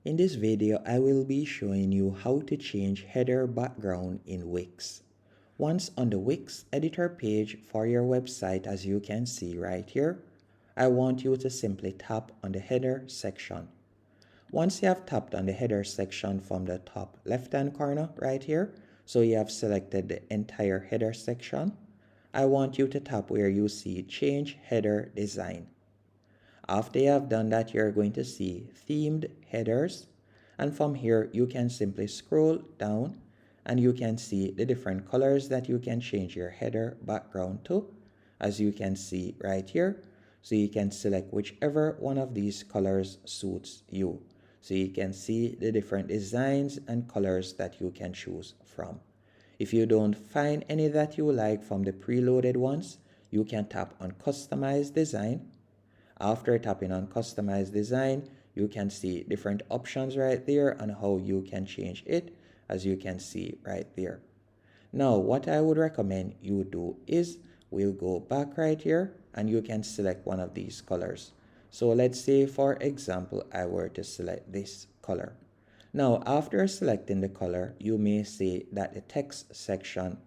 In this video, I will be showing you how to change header background in Wix. Once on the Wix editor page for your website, as you can see right here, I want you to simply tap on the header section. Once you have tapped on the header section from the top left-hand corner right here, so you have selected the entire header section, I want you to tap where you see Change Header Design. After you have done that, you're going to see themed headers, and from here you can simply scroll down and you can see the different colors that you can change your header background to, as you can see right here. So you can select whichever one of these colors suits you. So you can see the different designs and colors that you can choose from. If you don't find any that you like from the preloaded ones, you can tap on Customize Design. After tapping on Customize Design, you can see different options right there on how you can change it, as you can see right there. Now, what I would recommend you do is we'll go back right here and you can select one of these colors. So let's say, for example, I were to select this color. Now, after selecting the color, you may say that the text section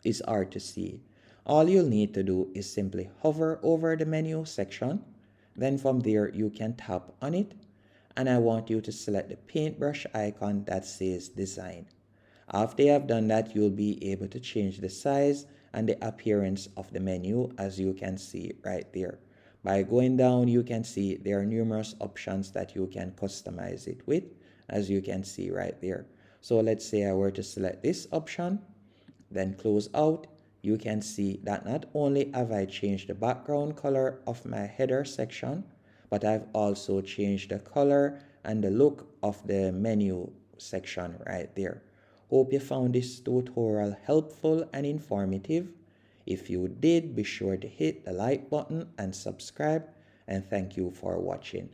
is hard to see. All you'll need to do is simply hover over the menu section. Then from there, you can tap on it. And I want you to select the paintbrush icon that says design. After you have done that, you'll be able to change the size and the appearance of the menu, as you can see right there. By going down, you can see there are numerous options that you can customize it with, as you can see right there. So let's say I were to select this option, then close out. You can see that not only have I changed the background color of my header section, but I've also changed the color and the look of the menu section right there. Hope you found this tutorial helpful and informative. If you did, be sure to hit the like button and subscribe, and thank you for watching.